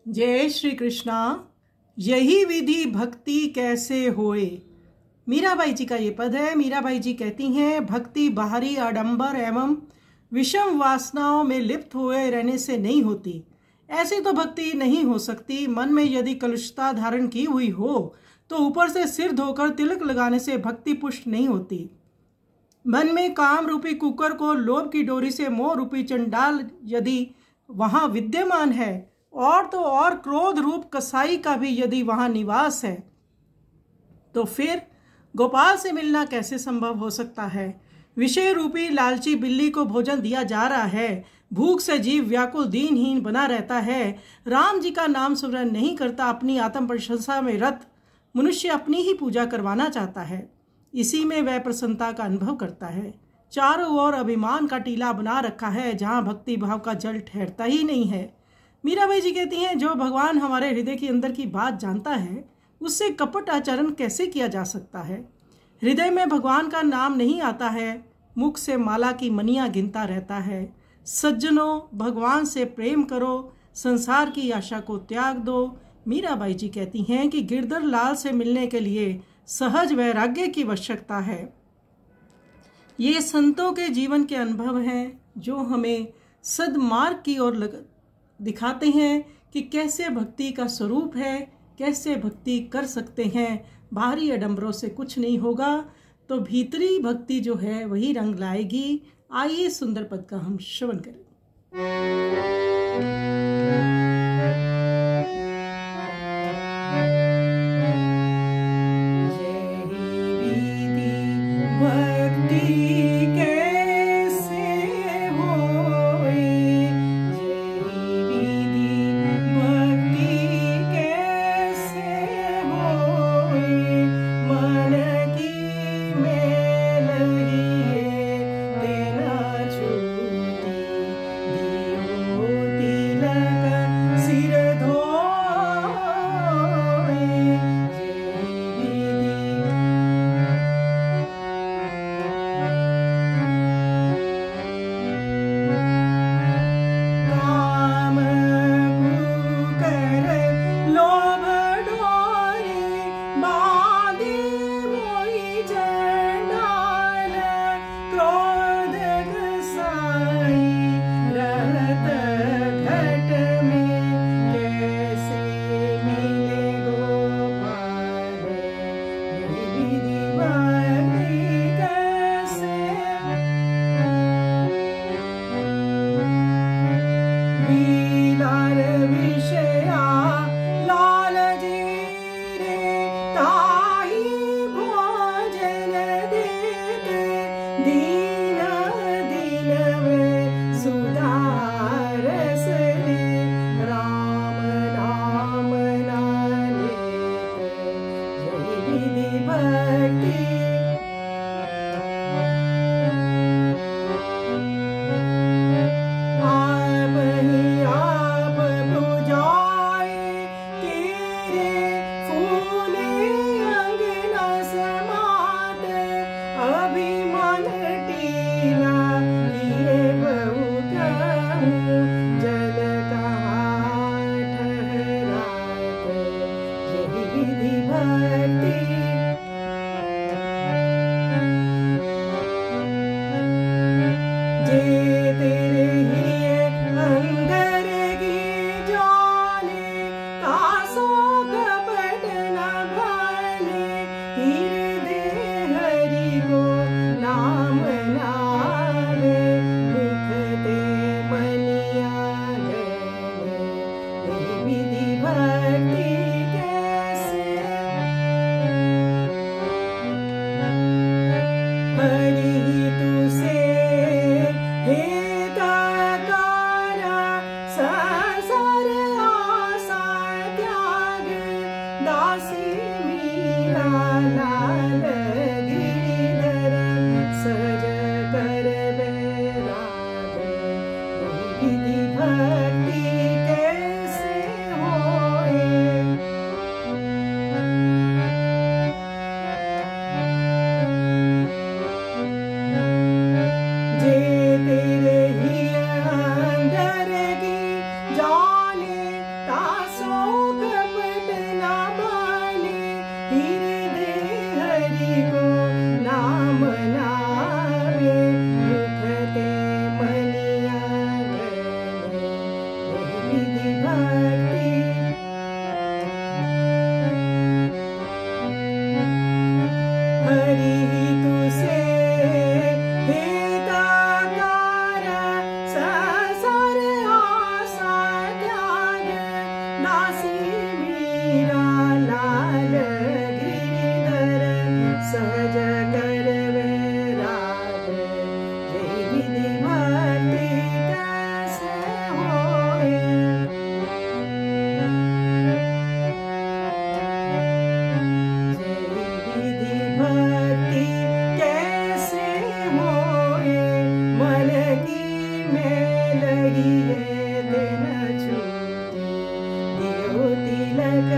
जय श्री कृष्णा। यही विधि भक्ति कैसे होए। मीराबाई जी का ये पद है। मीराबाई जी कहती हैं, भक्ति बाहरी आडंबर एवं विषम वासनाओं में लिप्त हुए रहने से नहीं होती। ऐसी तो भक्ति नहीं हो सकती। मन में यदि कलुषता धारण की हुई हो तो ऊपर से सिर धोकर तिलक लगाने से भक्ति पुष्ट नहीं होती। मन में काम रूपी कुकर को लोभ की डोरी से मोह रूपी चंडाल यदि वहाँ विद्यमान है और तो और क्रोध रूप कसाई का भी यदि वहाँ निवास है तो फिर गोपाल से मिलना कैसे संभव हो सकता है। विषय रूपी लालची बिल्ली को भोजन दिया जा रहा है। भूख से जीव व्याकुल दीनहीन बना रहता है। राम जी का नाम स्मरण नहीं करता। अपनी आत्म प्रशंसा में रत मनुष्य अपनी ही पूजा करवाना चाहता है। इसी में वह प्रसन्नता का अनुभव करता है। चारों ओर अभिमान का टीला बना रखा है जहाँ भक्ति भाव का जल ठहरता ही नहीं है। मीराबाई जी कहती हैं, जो भगवान हमारे हृदय के अंदर की बात जानता है उससे कपट आचरण कैसे किया जा सकता है। हृदय में भगवान का नाम नहीं आता है, मुख से माला की मनियाँ गिनता रहता है। सज्जनों, भगवान से प्रेम करो, संसार की आशा को त्याग दो। मीराबाई जी कहती हैं कि गिरधर लाल से मिलने के लिए सहज वैराग्य की आवश्यकता है। ये संतों के जीवन के अनुभव हैं जो हमें सद्मार्ग की ओर दिखाते हैं कि कैसे भक्ति का स्वरूप है, कैसे भक्ति कर सकते हैं। बाहरी आडंबरों से कुछ नहीं होगा तो भीतरी भक्ति जो है वही रंग लाएगी। आइए सुंदर पद का हम श्रवण करें। भक्ति कैसे होए। दासी मीरा लाल गिरिधर सहज करवे राज यही विधि भक्ति कैसे होए। यही विधि भक्ति कैसे होए मन की में लगी है दिन छूटी दियो तिलक